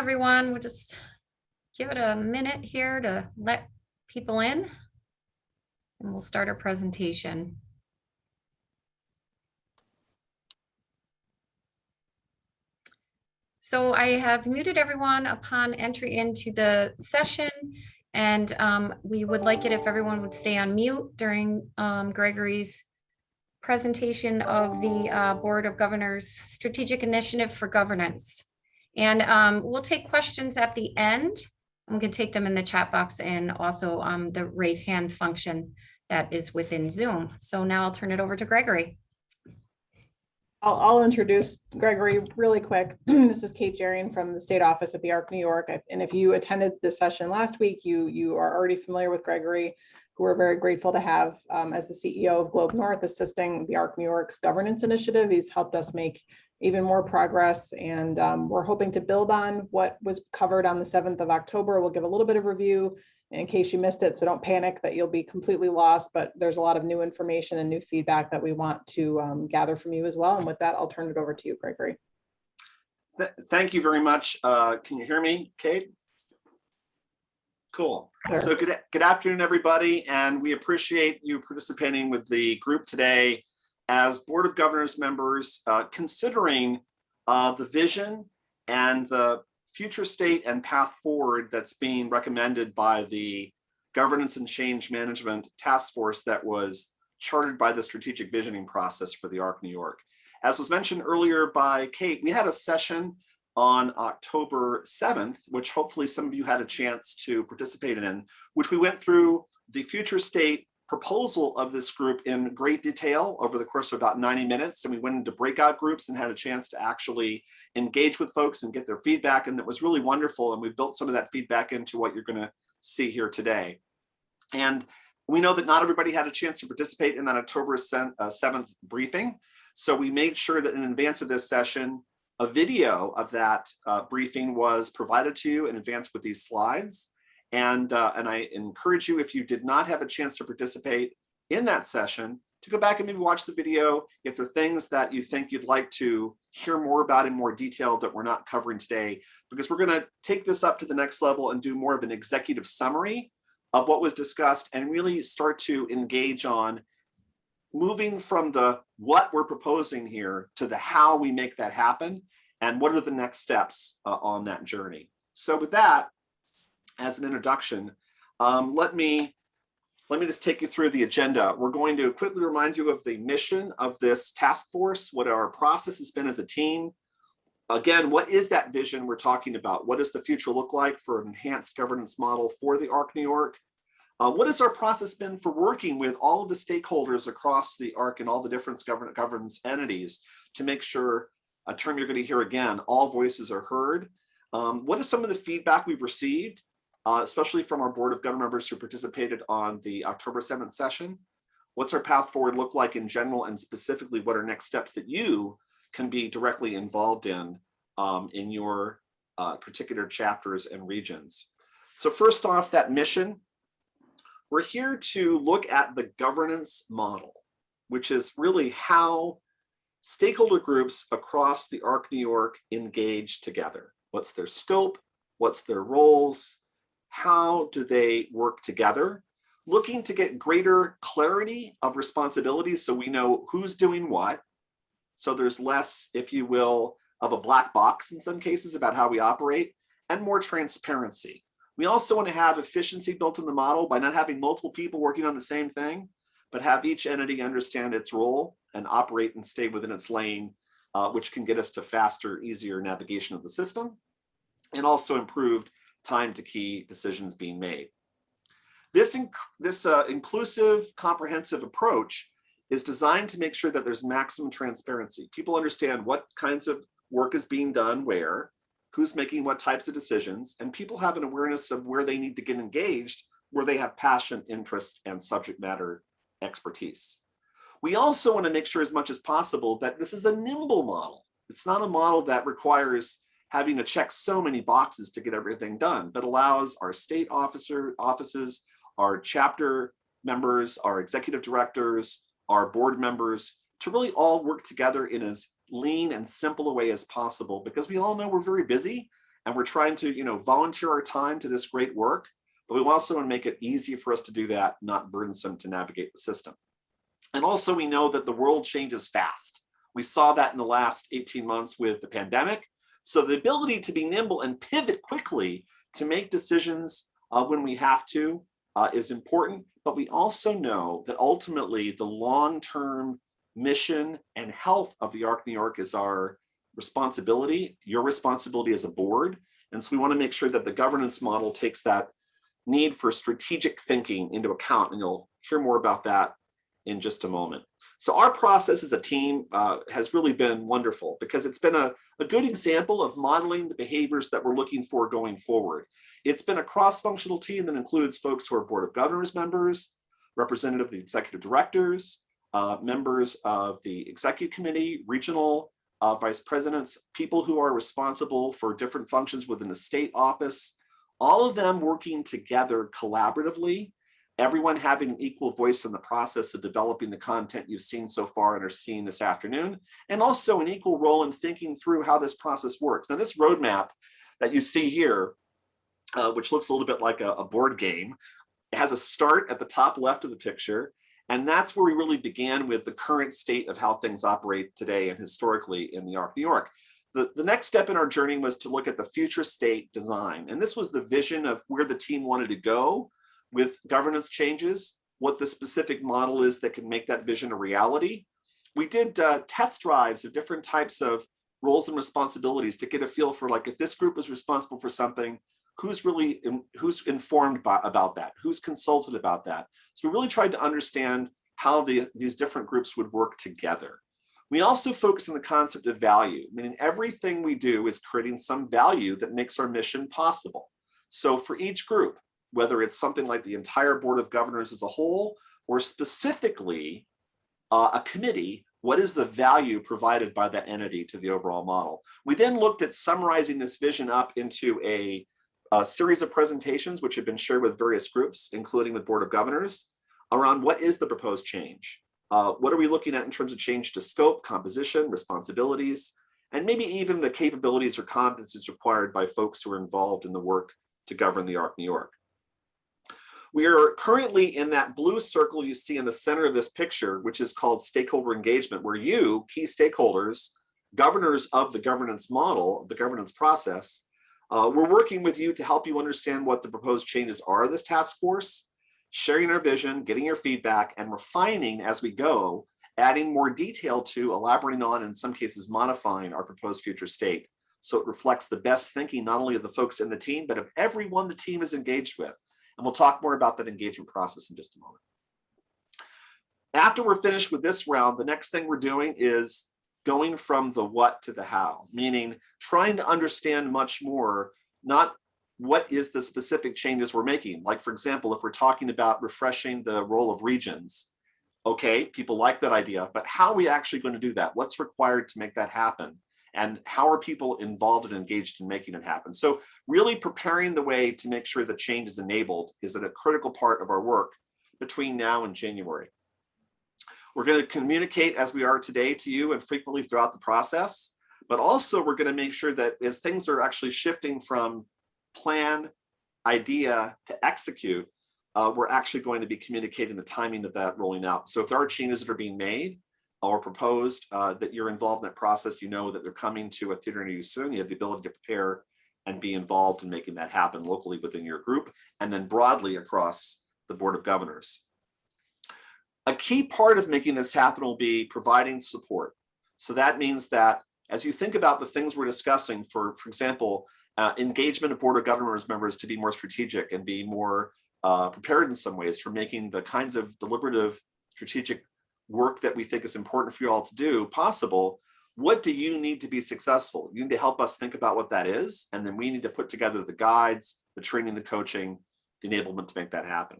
everyone. We'll just give it a minute here to let people in, and we'll start our presentation. So I have muted everyone upon entry into the session, and we would like it if everyone would stay on mute during Gregory's presentation of the Board of Governors Strategic Initiative for Governance. And we'll take questions at the end. I'm going to take them in the chat box and also the raise hand function that is within Zoom. So now I'll turn it over to Gregory. I'll introduce Gregory really quick. This is Kate Jerian from the State Office at the ARC New York. And if you attended the session last week, you are already familiar with Gregory, who we're very grateful to have as the CEO of Globe North, assisting the ARC New York's governance initiative. He's helped us make even more progress, and we're hoping to build on what was covered on the 7th of October. We'll give a little bit of review in case you missed it, so don't panic that you'll be completely lost, but there's a lot of new information and new feedback that we want to gather from you as well. And with that, I'll turn it over to you, Gregory. Thank you very much. Can you hear me, Kate? Cool. Sure. So good afternoon, everybody, and we appreciate you participating with the group today as Board of Governors members, considering the vision and the future state and path forward that's being recommended by the Governance and Change Management Task Force that was chartered by the strategic visioning process for the ARC New York. As was mentioned earlier by Kate, we had a session on October 7th, which hopefully some of you had a chance to participate in, which we went through the future state proposal of this group in great detail over the course of about 90 minutes. And we went into breakout groups and had a chance to actually engage with folks and get their feedback. And it was really wonderful. And we built some of that feedback into what you're going to see here today. And we know that not everybody had a chance to participate in that October 7th briefing. So we made sure that in advance of this session, a video of that briefing was provided to you in advance with these slides. And I encourage you, if you did not have a chance to participate in that session, to go back and maybe watch the video if there are things that you think you'd like to hear more about in more detail that we're not covering today, because we're going to take this up to the next level and do more of an executive summary of what was discussed and really start to engage on moving from the what we're proposing here to the how we make that happen and what are the next steps on that journey. So with that, as an introduction, let me just take you through the agenda. We're going to quickly remind you of the mission of this task force, what our process has been as a team. Again, what is that vision we're talking about? What does the future look like for an enhanced governance model for the ARC New York? What has our process been for working with all of the stakeholders across the ARC and all the different governance entities to make sure, a term you're going to hear again, all voices are heard? What is some of the feedback we've received? Especially from our Board of Governors members who participated on the October 7th session. What's our path forward look like in general, and specifically what are next steps that you can be directly involved in your particular chapters and regions? So first off, that mission, we're here to look at the governance model, which is really how stakeholder groups across the ARC New York engage together. What's their scope? What's their roles? How do they work together? Looking to get greater clarity of responsibilities so we know who's doing what. So there's less, if you will, of a black box in some cases about how we operate, and more transparency. We also want to have efficiency built in the model by not having multiple people working on the same thing, but have each entity understand its role and operate and stay within its lane, which can get us to faster, easier navigation of the system, and also improved time to key decisions being made. This inclusive, comprehensive approach is designed to make sure that there's maximum transparency. People understand what kinds of work is being done where, who's making what types of decisions, and people have an awareness of where they need to get engaged, where they have passion, interest, and subject matter expertise. We also want to make sure as much as possible that this is a nimble model. It's not a model that requires having to check so many boxes to get everything done, but allows our state offices, our chapter members, our executive directors, our board members to really all work together in as lean and simple a way as possible, because we all know we're very busy and we're trying to, volunteer our time to this great work, but we also want to make it easy for us to do that, not burdensome to navigate the system. And also we know that the world changes fast. We saw that in the last 18 months with the pandemic. So the ability to be nimble and pivot quickly to make decisions when we have to is important, but we also know that ultimately the long-term mission and health of the ARC New York is our responsibility, your responsibility as a board. And so we want to make sure that the governance model takes that need for strategic thinking into account, and you'll hear more about that in just a moment. So our process as a team has really been wonderful because it's been a good example of modeling the behaviors that we're looking for going forward. It's been a cross-functional team that includes folks who are Board of Governors members, representative of the executive directors, members of the executive committee, regional vice presidents, people who are responsible for different functions within the state office, all of them working together collaboratively, everyone having an equal voice in the process of developing the content you've seen so far and are seeing this afternoon, and also an equal role in thinking through how this process works. Now, this roadmap that you see here, which looks a little bit like a board game, it has a start at the top left of the picture, and that's where we really began with the current state of how things operate today and historically in the ARC New York. The next step in our journey was to look at the future state design, and this was the vision of where the team wanted to go with governance changes, what the specific model is that can make that vision a reality. We did test drives of different types of roles and responsibilities to get a feel for, like, if this group is responsible for something, who's informed about that, who's consulted about that. So we really tried to understand how these different groups would work together. We also focus on the concept of value, meaning everything we do is creating some value that makes our mission possible. So for each group, whether it's something like the entire Board of Governors as a whole, or specifically a committee, what is the value provided by that entity to the overall model? We then looked at summarizing this vision up into a series of presentations, which have been shared with various groups, including with Board of Governors, around what is the proposed change? What are we looking at in terms of change to scope, composition, responsibilities, and maybe even the capabilities or competencies required by folks who are involved in the work to govern the ARC New York. We are currently in that blue circle you see in the center of this picture, which is called Stakeholder Engagement, where you, key stakeholders, governors of the governance model, the governance process, we're working with you to help you understand what the proposed changes are of this task force, sharing our vision, getting your feedback, and refining as we go, adding more detail to, elaborating on, in some cases modifying our proposed future state. So it reflects the best thinking, not only of the folks in the team, but of everyone the team is engaged with. And we'll talk more about that engagement process in just a moment. After we're finished with this round, the next thing we're doing is going from the what to the how, meaning trying to understand much more, not what is the specific changes we're making. Like, for example, if we're talking about refreshing the role of regions, okay, people like that idea, but how are we actually going to do that? What's required to make that happen? And how are people involved and engaged in making it happen? So really preparing the way to make sure the change is enabled is a critical part of our work between now and January. We're going to communicate as we are today to you and frequently throughout the process, but also we're going to make sure that as things are actually shifting from plan, idea to execute, we're actually going to be communicating the timing of that rolling out. So if there are changes that are being made or proposed that you're involved in that process, you know that they're coming to a theater near you soon. You have the ability to prepare and be involved in making that happen locally within your group and then broadly across the Board of Governors. A key part of making this happen will be providing support. So that means that as you think about the things we're discussing, for example, engagement of Board of Governors members to be more strategic and be more prepared in some ways for making the kinds of deliberative strategic work that we think is important for you all to do possible, what do you need to be successful? You need to help us think about what that is, and then we need to put together the guides, the training, the coaching, the enablement to make that happen.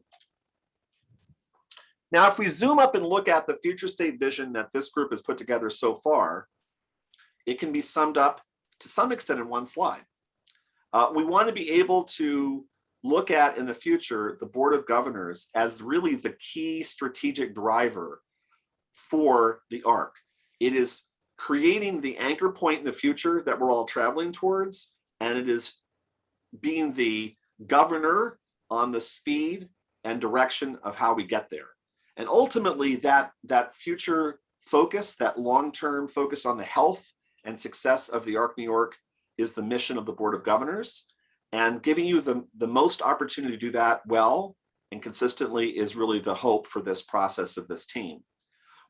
Now, if we zoom up and look at the future state vision that this group has put together so far, it can be summed up to some extent in one slide. We want to be able to look at in the future the Board of Governors as really the key strategic driver for the ARC. It is creating the anchor point in the future that we're all traveling towards and it is being the governor on the speed and direction of how we get there. And ultimately, that future focus, that long-term focus on the health and success of the Arc New York is the mission of the Board of Governors. And giving you the most opportunity to do that well and consistently is really the hope for this process of this team.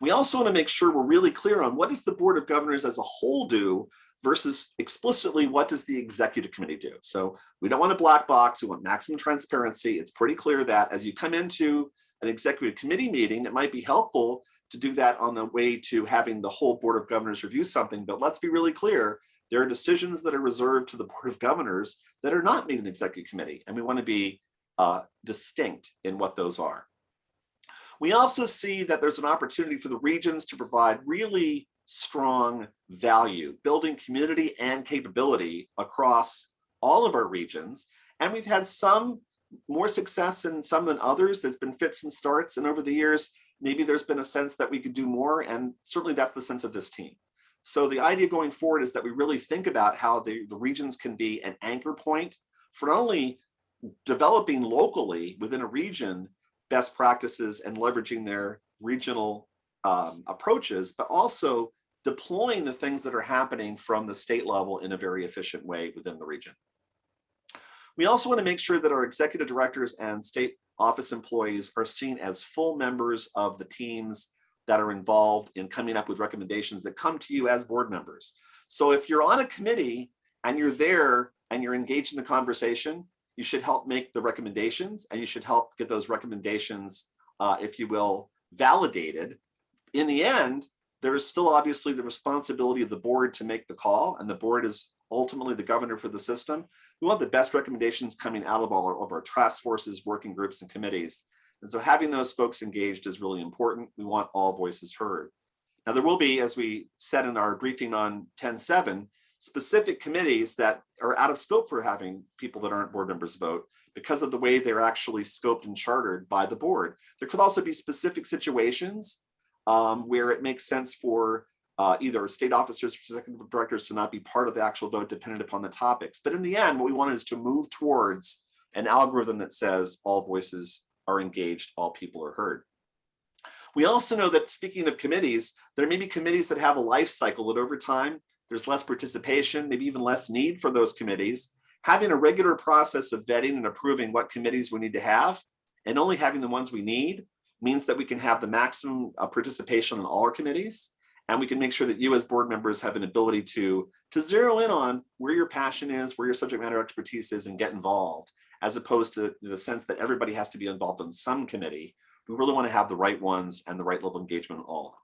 We also want to make sure we're really clear on what does the Board of Governors as a whole do versus explicitly what does the Executive Committee do. So we don't want a black box, we want maximum transparency. It's pretty clear that as you come into an Executive Committee meeting, it might be helpful to do that on the way to having the whole Board of Governors review something, but let's be really clear, there are decisions that are reserved to the Board of Governors that are not made in the Executive Committee, and we want to be distinct in what those are. We also see that there's an opportunity for the regions to provide really strong value, building community and capability across all of our regions. And we've had some more success in some than others. There's been fits and starts, and over the years, maybe there's been a sense that we could do more, and certainly that's the sense of this team. So the idea going forward is that we really think about how the regions can be an anchor point for not only developing locally within a region best practices and leveraging their regional approaches, but also deploying the things that are happening from the state level in a very efficient way within the region. We also want to make sure that our executive directors and state office employees are seen as full members of the teams that are involved in coming up with recommendations that come to you as board members. So if you're on a committee and you're there and you're engaged in the conversation, you should help make the recommendations, and you should help get those recommendations, if you will, validated. In the end, there is still obviously the responsibility of the board to make the call, and the board is ultimately the governor for the system. We want the best recommendations coming out of all of our task forces, working groups, and committees. And so having those folks engaged is really important. We want all voices heard. Now there will be, as we said in our briefing on 10/7, specific committees that are out of scope for having people that aren't board members vote because of the way they're actually scoped and chartered by the board. There could also be specific situations where it makes sense for either state officers or executive directors to not be part of the actual vote dependent upon the topics. But in the end, what we want is to move towards an algorithm that says all voices are engaged, all people are heard. We also know that, speaking of committees, there may be committees that have a life cycle that over time, there's less participation, maybe even less need for those committees. Having a regular process of vetting and approving what committees we need to have, and only having the ones we need, means that we can have the maximum participation on all our committees. And we can make sure that you as board members have an ability to zero in on where your passion is, where your subject matter expertise is, and get involved, as opposed to the sense that everybody has to be involved in some committee. We really want to have the right ones and the right level of engagement in all of them.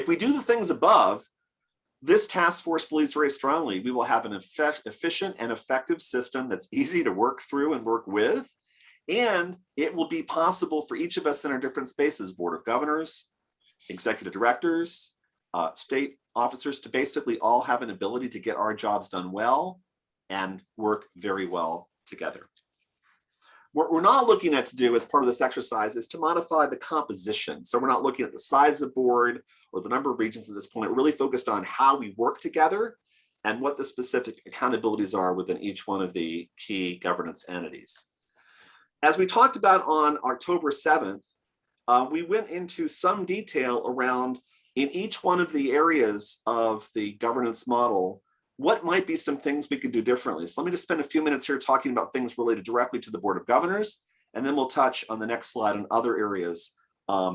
If we do the things above, this task force believes very strongly we will have an efficient and effective system that's easy to work through and work with. And it will be possible for each of us in our different spaces, Board of Governors, executive directors, state officers, to basically all have an ability to get our jobs done well and work very well together. What we're not looking at to do as part of this exercise is to modify the composition. So we're not looking at the size of board or the number of regions at this point. We're really focused on how we work together and what the specific accountabilities are within each one of the key governance entities. As we talked about on October 7th, we went into some detail around, in each one of the areas of the governance model, what might be some things we could do differently. So let me just spend a few minutes here talking about things related directly to the Board of Governors, and then we'll touch on the next slide on other areas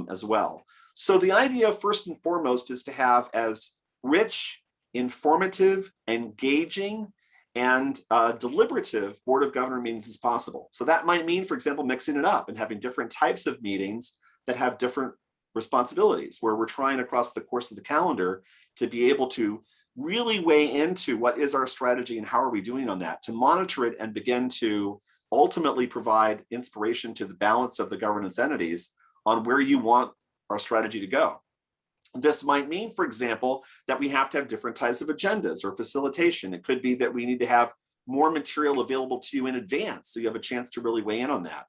as well. So the idea, first and foremost, is to have as rich, informative, engaging, and deliberative Board of Governor meetings as possible. So that might mean, for example, mixing it up and having different types of meetings that have different responsibilities, where we're trying across the course of the calendar to be able to really weigh into what is our strategy and how are we doing on that, to monitor it and begin to ultimately provide inspiration to the balance of the governance entities on where you want our strategy to go. This might mean, for example, that we have to have different types of agendas or facilitation. It could be that we need to have more material available to you in advance so you have a chance to really weigh in on that.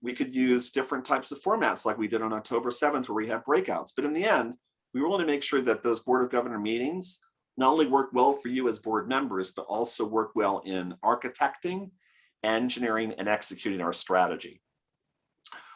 We could use different types of formats like we did on October 7th where we have breakouts. But in the end, we want to make sure that those Board of Governor meetings not only work well for you as board members, but also work well in architecting, engineering, and executing our strategy.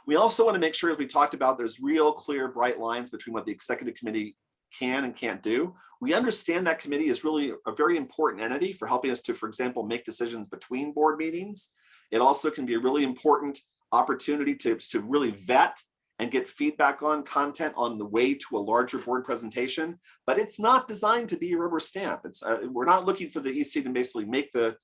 We also want to make sure, as we talked about, there's real clear, bright lines between what the executive committee can and can't do. We understand that committee is really a very important entity for helping us to, for example, make decisions between board meetings. It also can be a really important opportunity to really vet and get feedback on content on the way to a larger board presentation, but it's not designed to be a rubber stamp. We're not looking for the EC to basically make the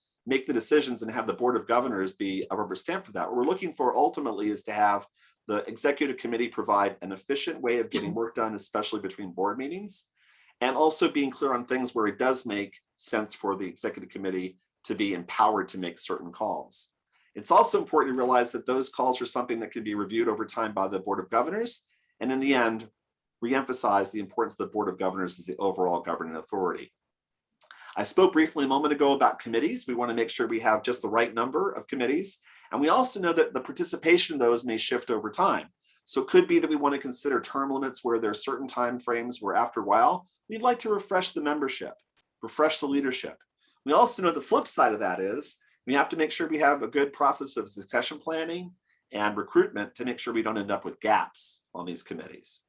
decisions and have the Board of Governors be a rubber stamp for that. What we're looking for ultimately is to have the executive committee provide an efficient way of getting work done, especially between board meetings, and also being clear on things where it does make sense for the executive committee to be empowered to make certain calls. It's also important to realize that those calls are something that can be reviewed over time by the Board of Governors, and in the end, reemphasize the importance of the Board of Governors as the overall governing authority. I spoke briefly a moment ago about committees. We want to make sure we have just the right number of committees. And we also know that the participation in those may shift over time. So it could be that we want to consider term limits where there are certain time frames where after a while, we'd like to refresh the membership, refresh the leadership. We also know the flip side of that is we have to make sure we have a good process of succession planning and recruitment to make sure we don't end up with gaps on these committees.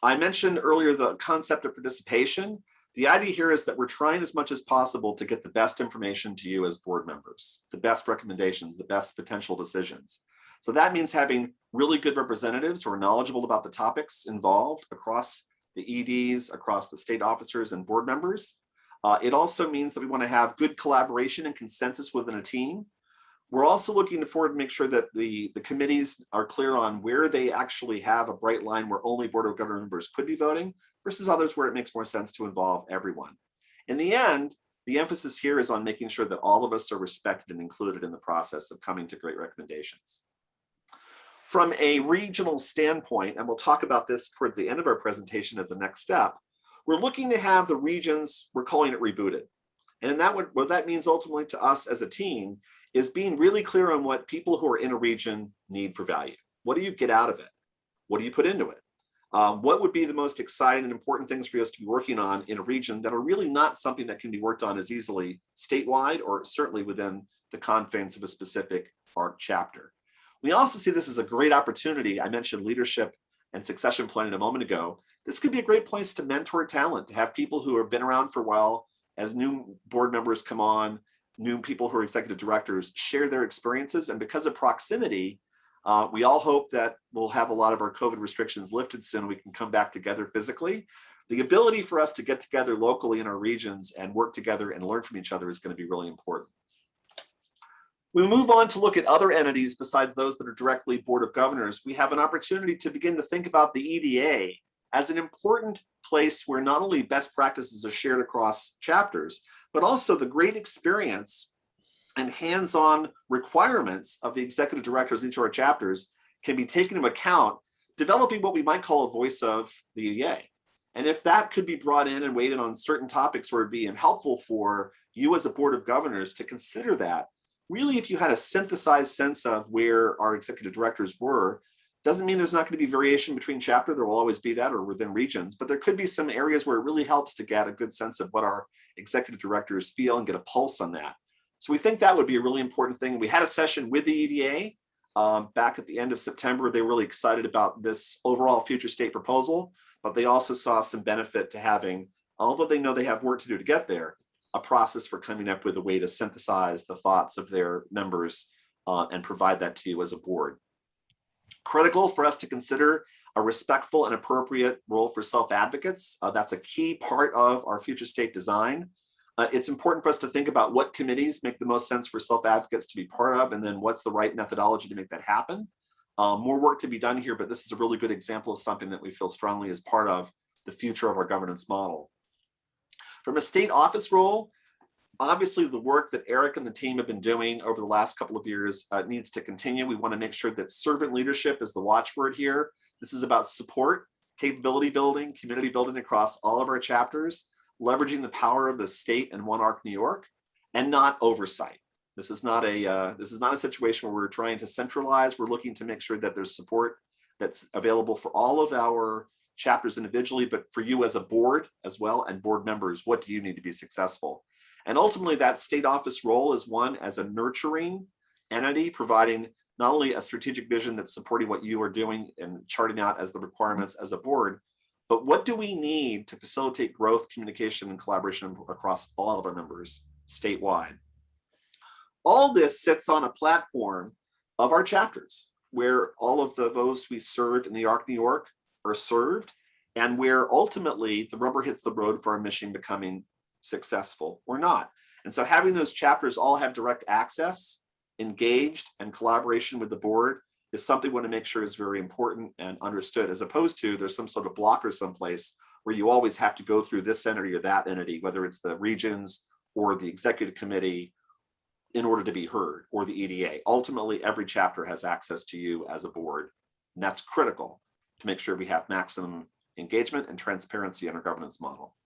I mentioned earlier the concept of participation. The idea here is that we're trying as much as possible to get the best information to you as board members, the best recommendations, the best potential decisions. So that means having really good representatives who are knowledgeable about the topics involved across the EDs, across the state officers and board members. It also means that we want to have good collaboration and consensus within a team. We're also looking forward to make sure that the committees are clear on where they actually have a bright line where only Board of Governors members could be voting versus others where it makes more sense to involve everyone. In the end, the emphasis here is on making sure that all of us are respected and included in the process of coming to great recommendations. From a regional standpoint, and we'll talk about this towards the end of our presentation as the next step, we're looking to have the regions, we're calling it rebooted. And what that means ultimately to us as a team is being really clear on what people who are in a region need for value. What do you get out of it? What do you put into it? What would be the most exciting and important things for us to be working on in a region that are really not something that can be worked on as easily statewide or certainly within the confines of a specific ARC chapter. We also see this as a great opportunity. I mentioned leadership and succession planning a moment ago. This could be a great place to mentor talent, to have people who have been around for a while as new board members come on, new people who are executive directors share their experiences. And because of proximity, we all hope that we'll have a lot of our COVID restrictions lifted soon. We can come back together physically. The ability for us to get together locally in our regions and work together and learn from each other is going to be really important. We move on to look at other entities besides those that are directly Board of Governors. We have an opportunity to begin to think about the EDA as an important place where not only best practices are shared across chapters, but also the great experience and hands-on requirements of the executive directors in each of our chapters can be taken into account, developing what we might call a voice of the EDA. And if that could be brought in and weighed in on certain topics where it'd be helpful for you as a Board of Governors to consider that, really if you had a synthesized sense of where our executive directors were, doesn't mean there's not going to be variation between chapter, there will always be that, or within regions, but there could be some areas where it really helps to get a good sense of what our executive directors feel and get a pulse on that. So we think that would be a really important thing. We had a session with the EDA back at the end of September. They were really excited about this overall future state proposal, but they also saw some benefit to having, although they know they have work to do to get there, a process for coming up with a way to synthesize the thoughts of their members and provide that to you as a board. Critical for us to consider a respectful and appropriate role for self-advocates. That's a key part of our future state design. It's important for us to think about what committees make the most sense for self-advocates to be part of, and then what's the right methodology to make that happen. More work to be done here, but this is a really good example of something that we feel strongly is part of the future of our governance model. From a state office role, obviously the work that Eric and the team have been doing over the last couple of years needs to continue. We want to make sure that servant leadership is the watchword here. This is about support, capability building, community building across all of our chapters, leveraging the power of the state and One ARC New York, and not oversight. This is not a situation where we're trying to centralize. We're looking to make sure that there's support that's available for all of our chapters individually, but for you as a board as well, and board members, what do you need to be successful? And ultimately that state office role is one as a nurturing entity, providing not only a strategic vision that's supporting what you are doing and charting out as the requirements as a board, but what do we need to facilitate growth, communication, and collaboration across all of our members statewide? All this sits on a platform of our chapters, where all of those we serve in the ARC New York are served, and where ultimately the rubber hits the road for our mission becoming successful or not. And so having those chapters all have direct access, engaged, and collaboration with the board is something we want to make sure is very important and understood, as opposed to there's some sort of blocker someplace where you always have to go through this entity or that entity, whether it's the regions or the executive committee, in order to be heard, or the EDA. Ultimately, every chapter has access to you as a board, and that's critical to make sure we have maximum engagement and transparency in our governance model.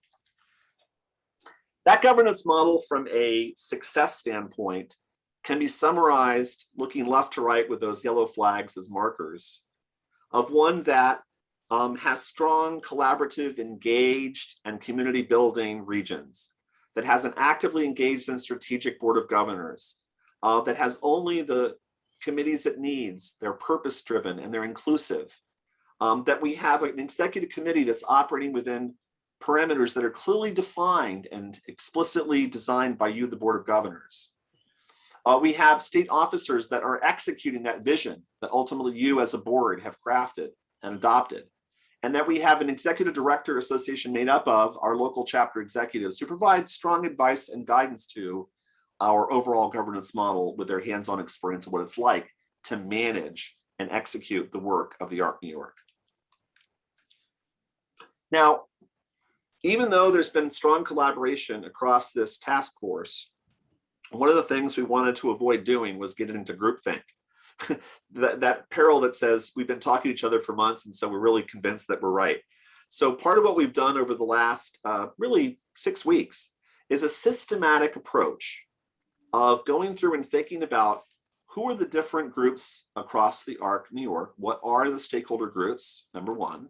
That governance model from a success standpoint can be summarized looking left to right with those yellow flags as markers of one that has strong, collaborative, engaged, and community building regions, that has an actively engaged and strategic board of governors, that has only the committees it needs, they're purpose driven and they're inclusive, that we have an executive committee that's operating within parameters that are clearly defined and explicitly designed by you, the board of governors. We have state officers that are executing that vision that ultimately you as a board have crafted and adopted. And that we have an executive director association made up of our local chapter executives who provide strong advice and guidance to our overall governance model with their hands-on experience of what it's like to manage and execute the work of the ARC New York. Now, even though there's been strong collaboration across this task force, one of the things we wanted to avoid doing was getting into groupthink. that peril that says we've been talking to each other for months, and so we're really convinced that we're right. So part of what we've done over the last really 6 weeks is a systematic approach of going through and thinking about who are the different groups across the ARC New York, what are the stakeholder groups, number one.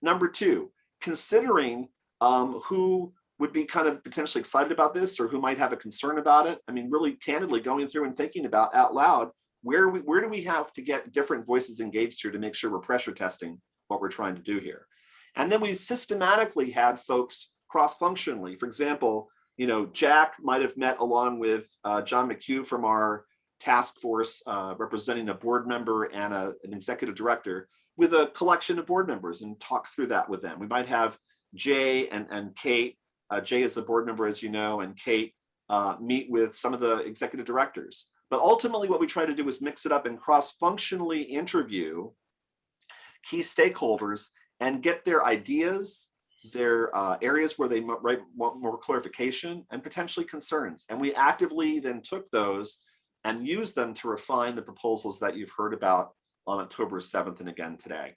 Number two, considering who would be kind of potentially excited about this or who might have a concern about it. I mean, really candidly going through and thinking about out loud, where do we have to get different voices engaged here to make sure we're pressure testing what we're trying to do here. And then we systematically had folks cross-functionally. For example, Jack might have met along with John McHugh from our task force representing a board member and an executive director with a collection of board members and talk through that with them. We might have Jay and Kate. Jay is a board member, as you know, and Kate meet with some of the executive directors. But ultimately what we try to do is mix it up and cross-functionally interview key stakeholders and get their ideas, their areas where they might want more clarification and potentially concerns. And we actively then took those and used them to refine the proposals that you've heard about on October 7th and again today.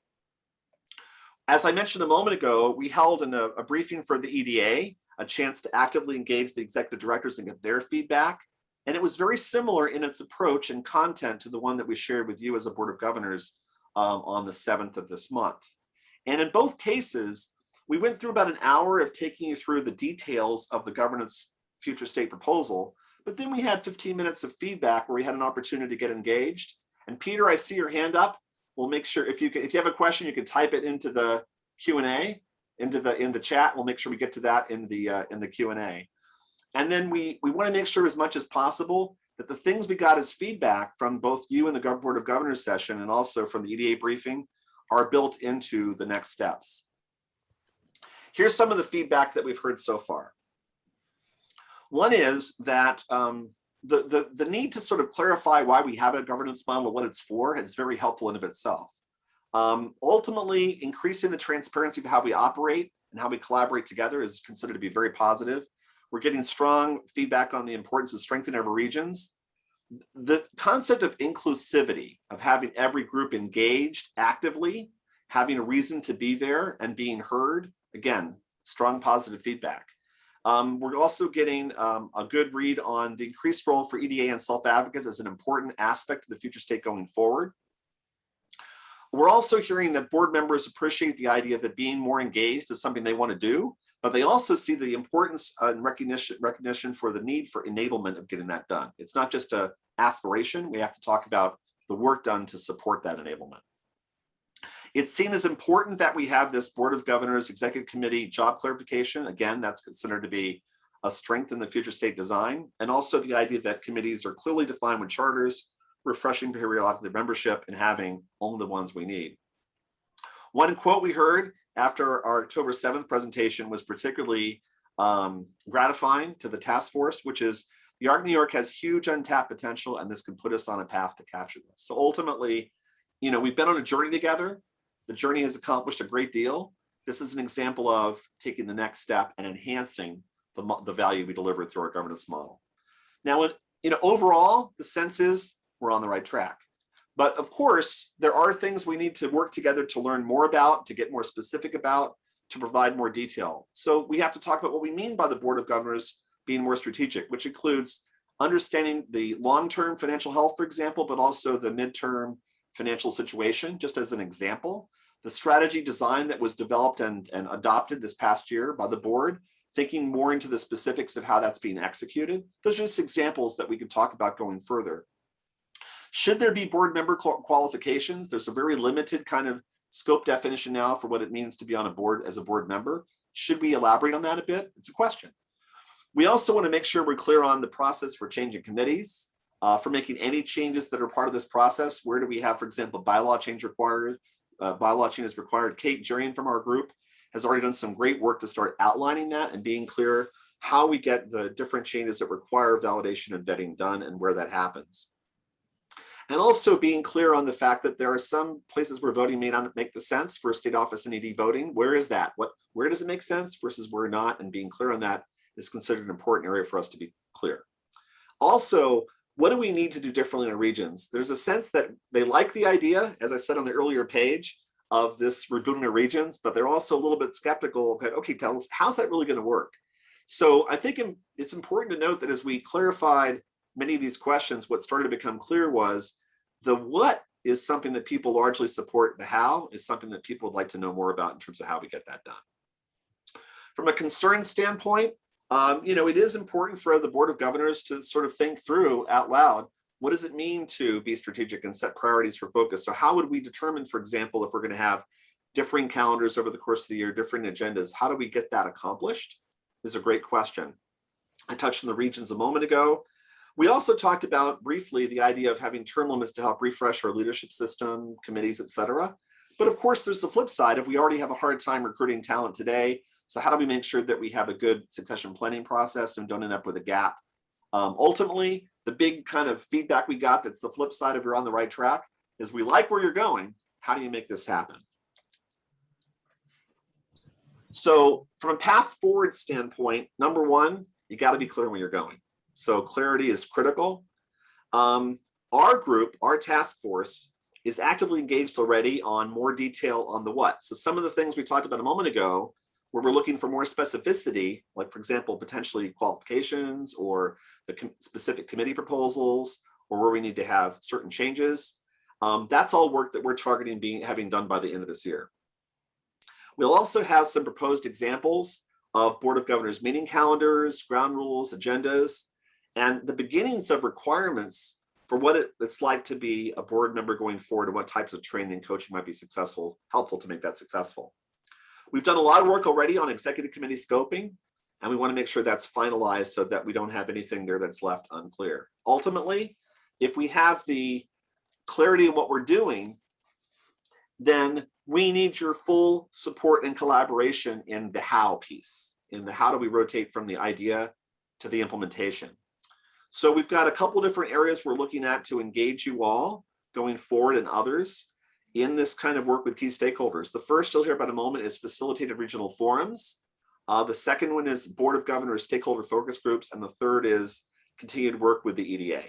As I mentioned a moment ago, we held a briefing for the EDA, a chance to actively engage the executive directors and get their feedback. And it was very similar in its approach and content to the one that we shared with you as a Board of Governors on the 7th of this month. And in both cases, we went through about an hour of taking you through the details of the governance future state proposal, but then we had 15 minutes of feedback where we had an opportunity to get engaged. And Peter, I see your hand up. We'll make sure if you have a question, you can type it into the Q&A, in the chat. We'll make sure we get to that in the Q&A. And then we want to make sure as much as possible that the things we got as feedback from both you and the Board of Governors session and also from the EDA briefing are built into the next steps. Here's some of the feedback that we've heard so far. One is that the need to sort of clarify why we have a governance model, what it's for, is very helpful in of itself. Ultimately, increasing the transparency of how we operate and how we collaborate together is considered to be very positive. We're getting strong feedback on the importance of strengthening our regions. The concept of inclusivity, of having every group engaged actively, having a reason to be there and being heard, again, strong positive feedback. We're also getting a good read on the increased role for EDA and self-advocates as an important aspect of the future state going forward. We're also hearing that board members appreciate the idea that being more engaged is something they want to do, but they also see the importance and recognition for the need for enablement of getting that done. It's not just an aspiration. We have to talk about the work done to support that enablement. It's seen as important that we have this Board of Governors Executive Committee job clarification. Again, that's considered to be a strength in the future state design, and also the idea that committees are clearly defined with charters, refreshing periodically the membership, and having only the ones we need. One quote we heard after our October 7th presentation was particularly gratifying to the task force, which is the ARC New York has huge untapped potential, and this can put us on a path to capture this. So ultimately, you know, we've been on a journey together. The journey has accomplished a great deal. This is an example of taking the next step and enhancing the value we deliver through our governance model. Now, you know, overall, the sense is we're on the right track. But of course, there are things we need to work together to learn more about, to get more specific about, to provide more detail. So we have to talk about what we mean by the Board of Governors being more strategic, which includes understanding the long-term financial health, for example, but also the midterm financial situation, just as an example. The strategy design that was developed and adopted this past year by the board, thinking more into the specifics of how that's being executed. Those are just examples that we could talk about going further. Should there be board member qualifications? There's a very limited kind of scope definition now for what it means to be on a board as a board member. Should we elaborate on that a bit? It's a question. We also want to make sure we're clear on the process for changing committees, for making any changes that are part of this process. Where do we have, for example, bylaw change required? Bylaw change is required. Kate Jerian from our group has already done some great work to start outlining that and being clear how we get the different changes that require validation and vetting done and where that happens. And also being clear on the fact that there are some places where voting may not make the sense for state office and ED voting. Where is that? Where does it make sense versus where not? And being clear on that is considered an important area for us to be clear. Also, what do we need to do differently in our regions? There's a sense that they like the idea, as I said on the earlier page, of this rebooting our regions, but they're also a little bit skeptical. Okay, tell us, how's that really going to work? So I think it's important to note that as we clarified many of these questions, what started to become clear was the what is something that people largely support. The how is something that people would like to know more about in terms of how we get that done. From a concern standpoint, you know, it is important for the Board of Governors to sort of think through out loud, what does it mean to be strategic and set priorities for focus? So how would we determine, for example, if we're going to have differing calendars over the course of the year, different agendas, how do we get that accomplished? Is a great question. I touched on the regions a moment ago. We also talked about briefly the idea of having term limits to help refresh our leadership system, committees, et cetera. But of course, there's the flip side. If we already have a hard time recruiting talent today, so how do we make sure that we have a good succession planning process and don't end up with a gap? Ultimately, the big kind of feedback we got that's the flip side of you're on the right track is we like where you're going. How do you make this happen? So from a path forward standpoint, number one, you got to be clear where you're going. So clarity is critical. Our group, our task force, is actively engaged already on more detail on the what. So some of the things we talked about a moment ago, where we're looking for more specificity, like for example, potentially qualifications or the specific committee proposals, or where we need to have certain changes. That's all work that we're targeting having done by the end of this year. We'll also have some proposed examples of Board of Governors meeting calendars, ground rules, agendas, and the beginnings of requirements for what it's like to be a board member going forward and what types of training and coaching might be helpful to make that successful. We've done a lot of work already on executive committee scoping, and we want to make sure that's finalized so that we don't have anything there that's left unclear. Ultimately, if we have the clarity of what we're doing, then we need your full support and collaboration in the how piece, in the how do we rotate from the idea to the implementation. So we've got a couple different areas we're looking at to engage you all going forward and others in this kind of work with key stakeholders. The first you'll hear about in a moment is facilitated regional forums. The second one is Board of Governors stakeholder focus groups. And the third is continued work with the EDA.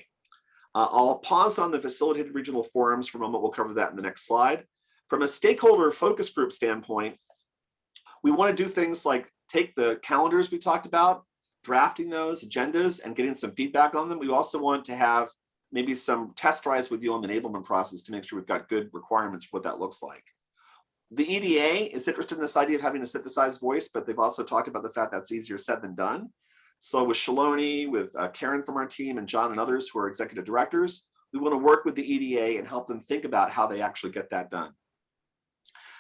I'll pause on the facilitated regional forums for a moment. We'll cover that in the next slide. From a stakeholder focus group standpoint, we want to do things like take the calendars we talked about, drafting those agendas and getting some feedback on them. We also want to have maybe some test drives with you on the enablement process to make sure we've got good requirements for what that looks like. The EDA is interested in this idea of having a synthesized voice, but they've also talked about the fact that's easier said than done. So with Shaloni, with Karen from our team, and John and others who are executive directors, we want to work with the EDA and help them think about how they actually get that done.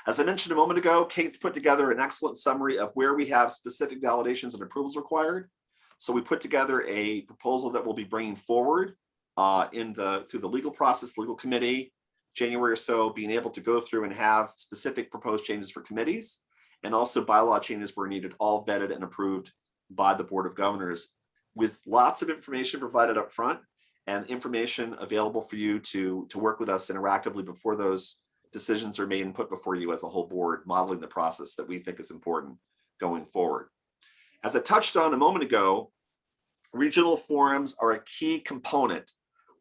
As I mentioned a moment ago, Kate's put together an excellent summary of where we have specific validations and approvals required. So we put together a proposal that we'll be bringing forward through the legal process, legal committee, January or so, being able to go through and have specific proposed changes for committees and also bylaw changes where needed, all vetted and approved by the Board of Governors, with lots of information provided up front and information available for you to work with us interactively before those decisions are made and put before you as a whole board, modeling the process that we think is important going forward. As I touched on a moment ago, regional forums are a key component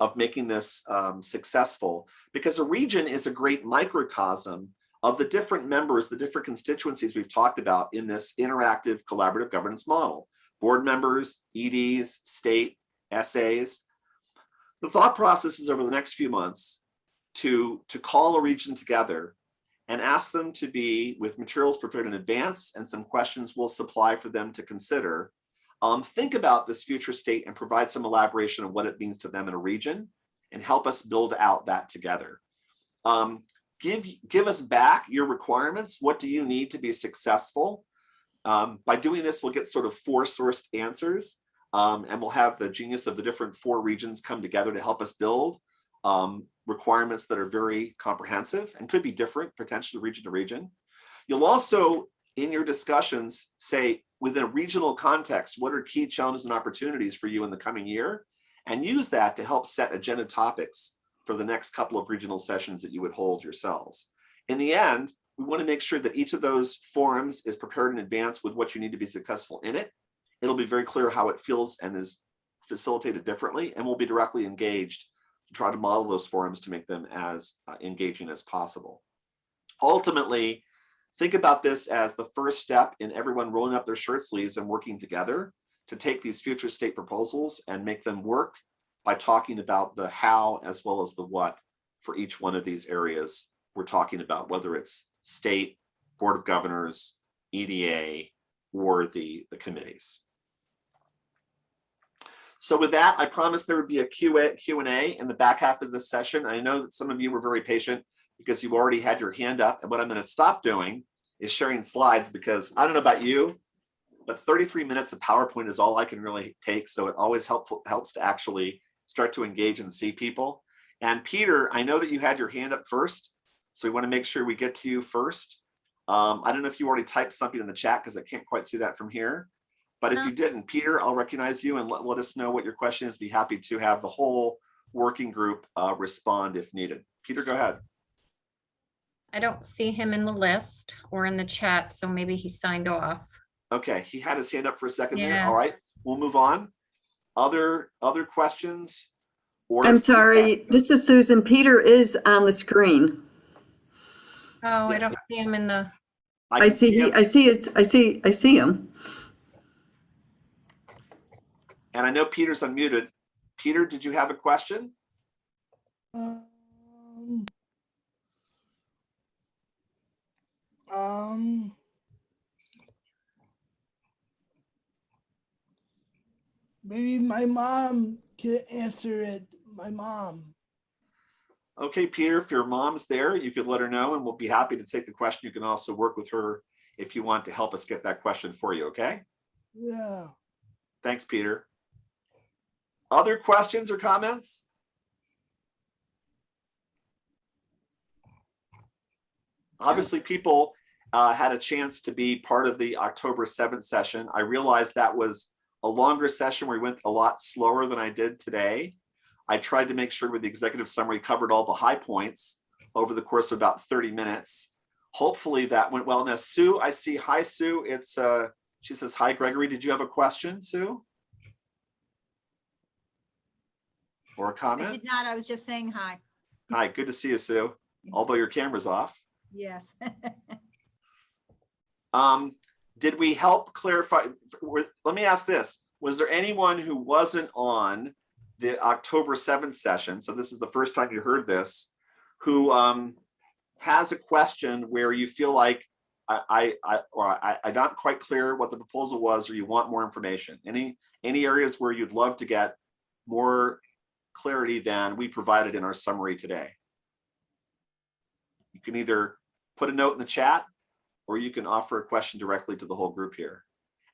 of making this successful, because a region is a great microcosm of the different members, the different constituencies we've talked about in this interactive collaborative governance model. Board members, EDs, state, SAs. The thought process is over the next few months to call a region together and ask them to be with materials prepared in advance and some questions we'll supply for them to consider. Think about this future state and provide some elaboration of what it means to them in a region and help us build out that together. Give us back your requirements. What do you need to be successful? By doing this, we'll get sort of 4 sourced answers, and we'll have the genius of the different 4 regions come together to help us build requirements that are very comprehensive and could be different potentially region to region. You'll also, in your discussions, say within a regional context, what are key challenges and opportunities for you in the coming year? And use that to help set agenda topics for the next couple of regional sessions that you would hold yourselves. In the end, we want to make sure that each of those forums is prepared in advance with what you need to be successful in it. It'll be very clear how it feels and is facilitated differently, and we'll be directly engaged to try to model those forums to make them as engaging as possible. Ultimately, think about this as the first step in everyone rolling up their shirt sleeves and working together to take these future state proposals and make them work by talking about the how as well as the what for each one of these areas we're talking about, whether it's state, Board of Governors, EDA, or the committees. So with that, I promised there would be a Q&A in the back half of this session. I know that some of you were very patient because you've already had your hand up. And what I'm going to stop doing is sharing slides, because I don't know about you, but 33 minutes of PowerPoint is all I can really take. So it always helps to actually start to engage and see people. And Peter, I know that you had your hand up first, so we want to make sure we get to you first. I don't know if you already typed something in the chat because I can't quite see that from here. But if you didn't, Peter, I'll recognize you and let us know what your question is. Be happy to have the whole working group respond if needed. Peter, go ahead. I don't see him in the list or in the chat, so maybe he signed off. Okay, he had his hand up for a second there. Yeah. All right, we'll move on. Other questions? Or I'm sorry, this is Susan. Peter is on the screen. Oh, I Yes. don't see him in the, I can see him. I see him. And I know Peter's unmuted. Peter, did you have a question? Maybe my mom can answer it. My mom. Okay, Peter, if your mom's there, you could let her know and we'll be happy to take the question. You can also work with her if you want to help us get that question for you, okay? Yeah. Thanks, Peter. Other questions or comments? Obviously, people had a chance to be part of the October 7th session. I realized that was a longer session where we went a lot slower than I did today. I tried to make sure with the executive summary covered all the high points over the course of about 30 minutes. Hopefully that went well. Now, Sue, I see. Hi, Sue. It's she says, hi, Gregory. Did you have a question, Sue? Or a comment? I did not. I was just saying hi. Hi, good to see you, Sue. Although your camera's off. Yes. Did we help clarify? Let me ask this. Was there anyone who wasn't on the October 7th session, so this is the first time you heard this, who has a question where you feel like I'm not quite clear what the proposal was, or you want more information. Any areas where you'd love to get more clarity than we provided in our summary today? You can either put a note in the chat, or you can offer a question directly to the whole group here.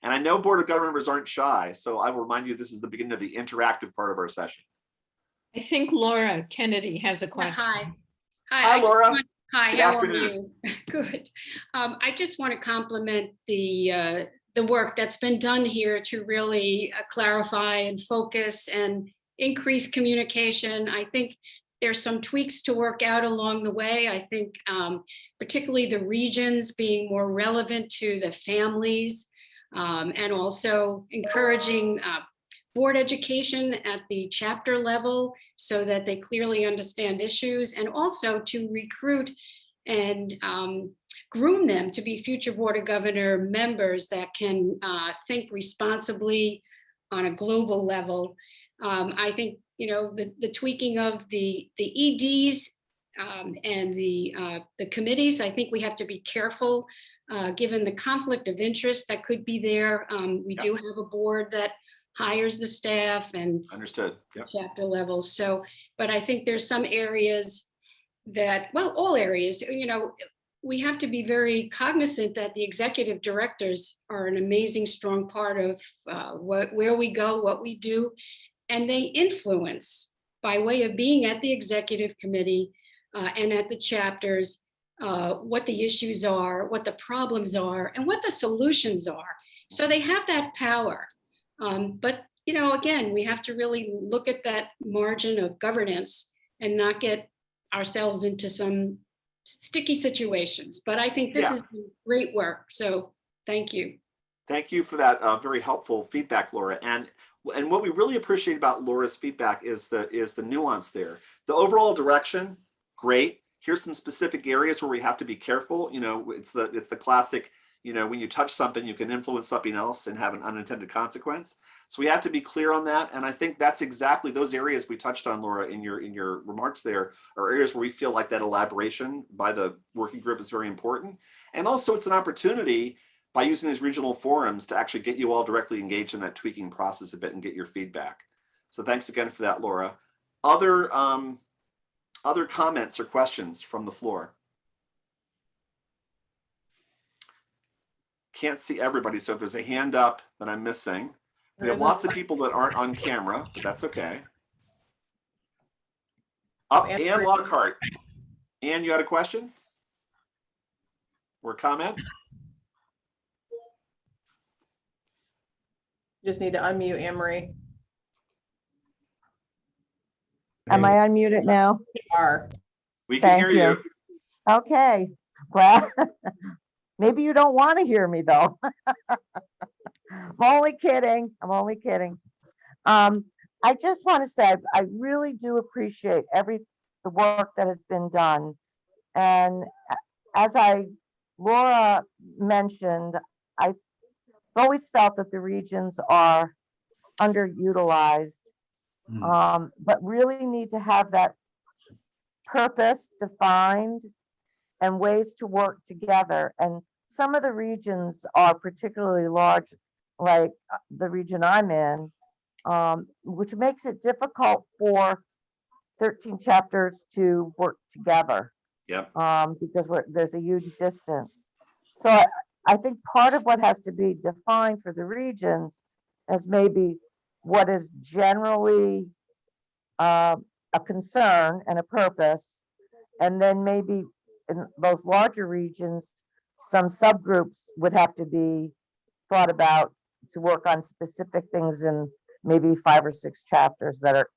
And I know Board of Governors members aren't shy, so I will remind you, this is the beginning of the interactive part of our session. I think Laura Kennedy has a question. Hi. Hi, Laura. Hi, Good how afternoon. are you? Good. I just want to compliment the work that's been done here to really clarify and focus and increase communication. I think there's some tweaks to work out along the way. I think particularly the regions being more relevant to the families, and also encouraging board education at the chapter level so that they clearly understand issues, and also to recruit and groom them to be future Board of Governor members that can think responsibly on a global level. I think, you know, the tweaking of the EDs and the committees, I think we have to be careful given the conflict of interest that could be there. We do have a board that hires the staff and Understood. Yep. chapter levels. So, but I think there's some areas that, well, all areas, you know, we have to be very cognizant that the executive directors are an amazing, strong part of where we go, what we do, and they influence by way of being at the executive committee and at the chapters, what the issues are, what the problems are, and what the solutions are. So they have that power. But, you know, again, we have to really look at that margin of governance and not get ourselves into some sticky situations. But I think this is great work. So thank you. Thank you for that very helpful feedback, Laura. And what we really appreciate about Laura's feedback is the nuance there. The overall direction, great. Here's some specific areas where we have to be careful. You know, it's the classic, you know, when you touch something, you can influence something else and have an unintended consequence. So we have to be clear on that. And I think that's exactly those areas we touched on, Laura, in your remarks there, are areas where we feel like that elaboration by the working group is very important. And also it's an opportunity by using these regional forums to actually get you all directly engaged in that tweaking process a bit and get your feedback. So thanks again for that, Laura. Other comments or questions from the floor? Can't see everybody, so if there's a hand up that I'm missing. We have lots of people that aren't on camera, but that's okay. Up, Ann Lockhart. Ann, you had a question? Or a comment? You just need to unmute Anne Marie. Am I unmuted now? You are. We can hear you. Okay, well, maybe you don't want to hear me though. I'm only kidding. I'm only kidding. I just want to say I really do appreciate the work that has been done. And as Laura mentioned, I've always felt that the regions are underutilized, but really need to have that purpose defined and ways to work together. And some of the regions are particularly large, like the region I'm in, which makes it difficult for 13 chapters to work together. Yep. Because there's a huge distance. So I think part of what has to be defined for the regions is maybe what is generally a concern and a purpose, and then maybe in those larger regions, some subgroups would have to be thought about to work on specific things in maybe 5 or 6 chapters that are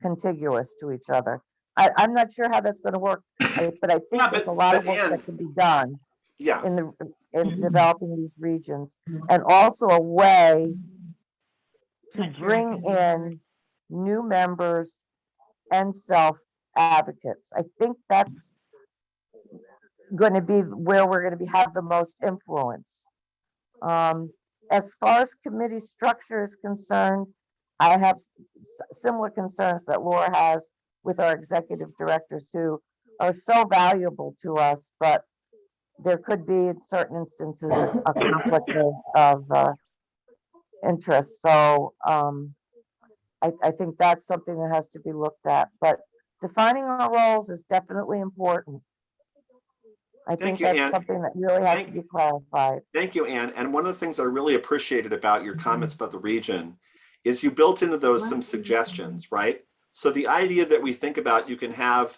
contiguous to each other. I'm not sure how that's going to work, but I think there's a lot of work that can be done in developing these regions, and also a way to bring in new members and self-advocates. I think that's going to be where we're going to have the most influence. As far as committee structure is concerned, I have similar concerns that Laura has with our executive directors who are so valuable to us, but there could be in certain instances a conflict of interest. So I think that's something that has to be looked at, but defining our roles is definitely important. I think you, that's Ann. something that really has Thank- to be clarified. Thank you, Ann. And one of the things I really appreciated about your comments about the region is you built into those some suggestions, right? So the idea that we think about, you can have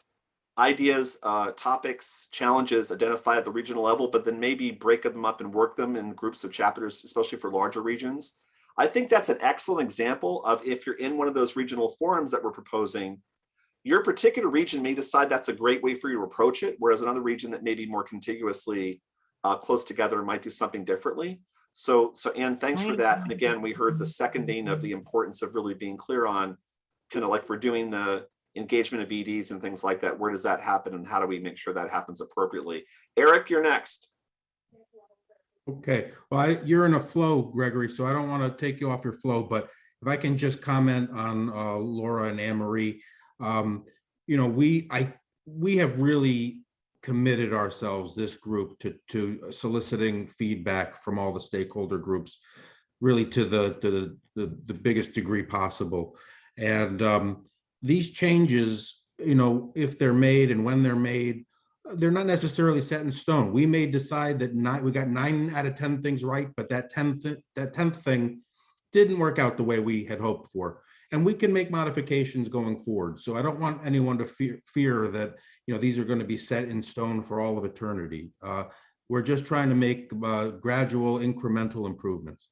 ideas, topics, challenges identified at the regional level, but then maybe break them up and work them in groups of chapters, especially for larger regions. I think that's an excellent example of if you're in one of those regional forums that we're proposing, your particular region may decide that's a great way for you to approach it, whereas another region that may be more contiguously close together might do something differently. So Ann, thanks for that. And again, we heard the seconding of the importance of really being clear on kind of like if we're doing the engagement of EDs and things like that, where does that happen and how do we make sure that happens appropriately? Eric, you're next. Okay, well, you're in a flow, Gregory, so I don't want to take you off your flow, but if I can just comment on Laura and Anne Marie, you know, we have really committed ourselves, this group, to soliciting feedback from all the stakeholder groups, really to the biggest degree possible. And these changes, you know, if they're made and when they're made, they're not necessarily set in stone. We may decide that we got 9 out of 10 things right, but that 10th thing didn't work out the way we had hoped for. And we can make modifications going forward. So I don't want anyone to fear that, you know, these are going to be set in stone for all of eternity. We're just trying to make gradual incremental improvements.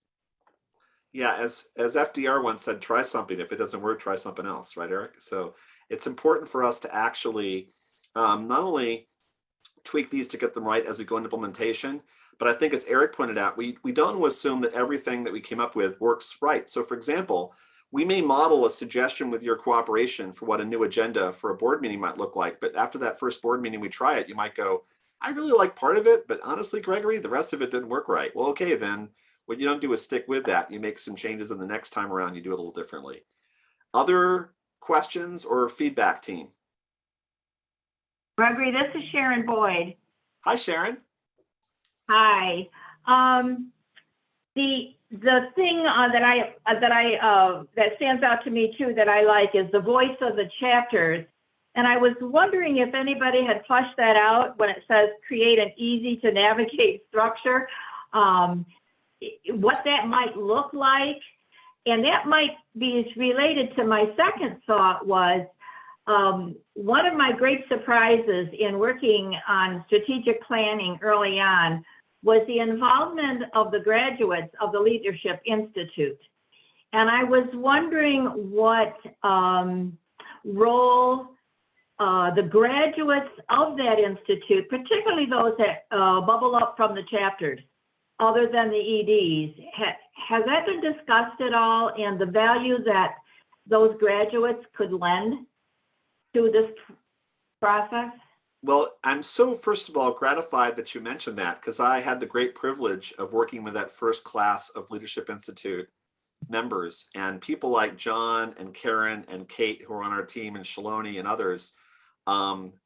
Yeah, as FDR once said, try something. If it doesn't work, try something else, right, Eric? So it's important for us to actually not only tweak these to get them right as we go into implementation, but I think as Eric pointed out, we don't assume that everything that we came up with works right. So for example, we may model a suggestion with your cooperation for what a new agenda for a board meeting might look like. But after that first board meeting, we try it, you might go, I really like part of it, but honestly, Gregory, the rest of it didn't work right. Well, okay, then what you don't do is stick with that. You make some changes and the next time around, you do it a little differently. Other questions or feedback, team? Gregory, this is Sharon Boyd. Hi, Sharon. Hi. The thing that stands out to me too that I like is the voice of the chapters. And I was wondering if anybody had fleshed that out when it says create an easy to navigate structure, what that might look like. And that might be related to my second thought was, one of my great surprises in working on strategic planning early on was the involvement of the graduates of the Leadership Institute. And I was wondering what role the graduates of that institute, particularly those that bubble up from the chapters, other than the EDs, has that been discussed at all, and the value that those graduates could lend to this process? Well, I'm so, first of all, gratified that you mentioned that, because I had the great privilege of working with that first class of Leadership Institute members, and people like John and Karen and Kate who are on our team, and Shaloni and others.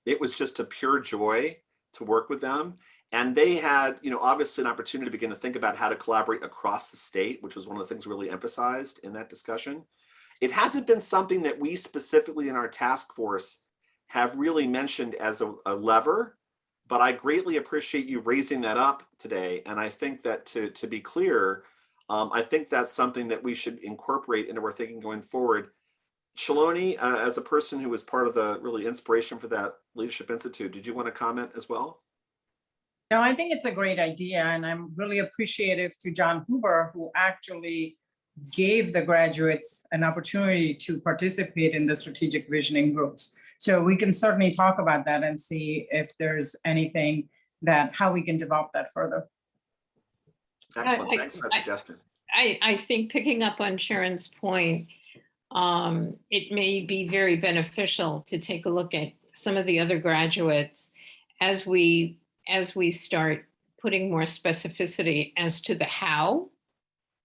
It was just a pure joy to work with them. And they had, you know, obviously an opportunity to begin to think about how to collaborate across the state, which was one of the things really emphasized in that discussion. It hasn't been something that we specifically in our task force have really mentioned as a lever, but I greatly appreciate you raising that up today. And I think that to be clear, I think that's something that we should incorporate into our thinking going forward. Shaloni, as a person who was part of the really inspiration for that Leadership Institute, did you want to comment as well? No, I think it's a great idea, and I'm really appreciative to John Huber, who actually gave the graduates an opportunity to participate in the strategic visioning groups. So we can certainly talk about that and see if there's anything how we can develop that further. Excellent, thanks for that suggestion. I think picking up on Sharon's point, it may be very beneficial to take a look at some of the other graduates as we start putting more specificity as to the how,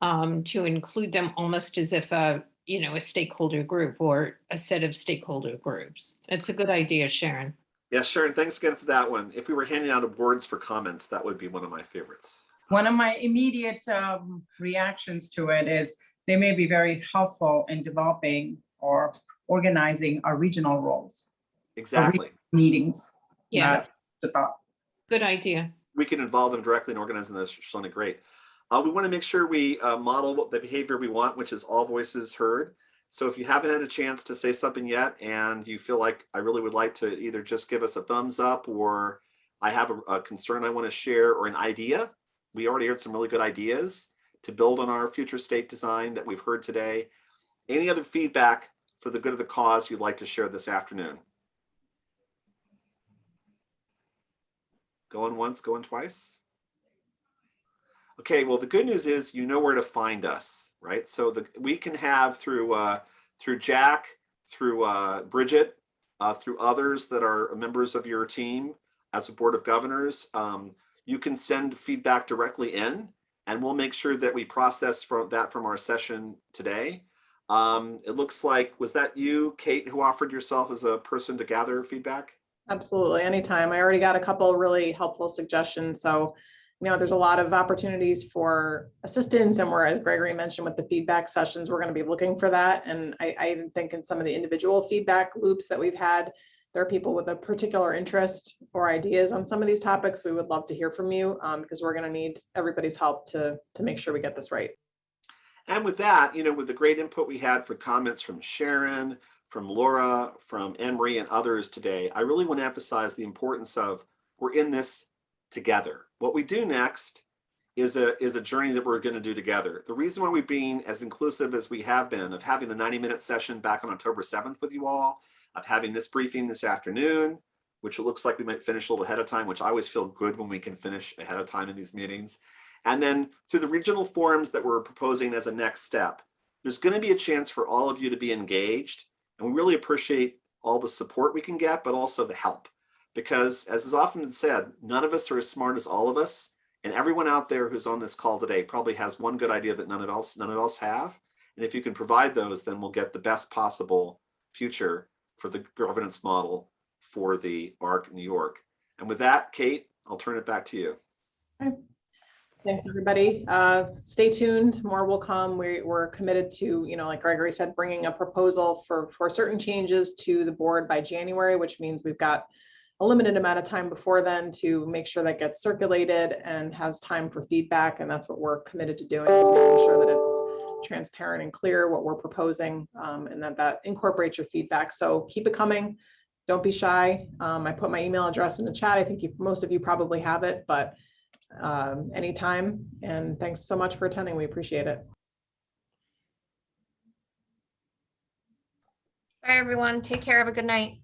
to include them almost as if a a stakeholder group or a set of stakeholder groups. That's a good idea, Sharon. Yeah, Sharon, thanks again for that one. If we were handing out awards for comments, that would be one of my favorites. One of my immediate reactions to it is they may be very helpful in developing or organizing our regional roles. Exactly. Meetings. Yeah. Not the thought. Good idea. We can involve them directly in organizing those. Shona, great. We want to make sure we model what the behavior we want, which is all voices heard. So if you haven't had a chance to say something yet and you feel like I really would like to either just give us a thumbs up or I have a concern I want to share or an idea, we already heard some really good ideas to build on our future state design that we've heard today. Any other feedback for the good of the cause you'd like to share this afternoon? Going once, going twice? Okay, well, the good news is you know where to find us, right? So we can have through Jack, through Bridget, through others that are members of your team as a Board of Governors, you can send feedback directly in, and we'll make sure that we process from our session today. It looks like, was that you, Kate, who offered yourself as a person to gather feedback? Absolutely, anytime. I already got a couple of really helpful suggestions. So, there's a lot of opportunities for assistance, and as Gregory mentioned with the feedback sessions, we're going to be looking for that. And I even think in some of the individual feedback loops that we've had, there are people with a particular interest or ideas on some of these topics. We would love to hear from you because we're going to need everybody's help to make sure we get this right. And with that, with the great input we had for comments from Sharon, from Laura, from Anne-Marie and others today, I really want to emphasize the importance of we're in this together. What we do next is a journey that we're going to do together. The reason why we've been as inclusive as we have been, of having the 90-minute session back on October 7th with you all, of having this briefing this afternoon, which it looks like we might finish a little ahead of time, which I always feel good when we can finish ahead of time in these meetings. And then through the regional forums that we're proposing as a next step, there's going to be a chance for all of you to be engaged. And we really appreciate all the support we can get, but also the help. Because as is often said, none of us are as smart as all of us. And everyone out there who's on this call today probably has one good idea that none of us have. And if you can provide those, then we'll get the best possible future for the governance model for the ARC New York. And with that, Kate, I'll turn it back to you. Okay. Thanks, everybody. Stay tuned. More will come. We're committed to, like Gregory said, bringing a proposal for certain changes to the board by January, which means we've got a limited amount of time before then to make sure that gets circulated and has time for feedback. And that's what we're committed to doing, is making sure that it's transparent and clear what we're proposing, and that incorporates your feedback. So keep it coming. Don't be shy. I put my email address in the chat. I think most of you probably have it, but anytime. And thanks so much for attending. We appreciate it. Bye, everyone. Take care. Have a good night.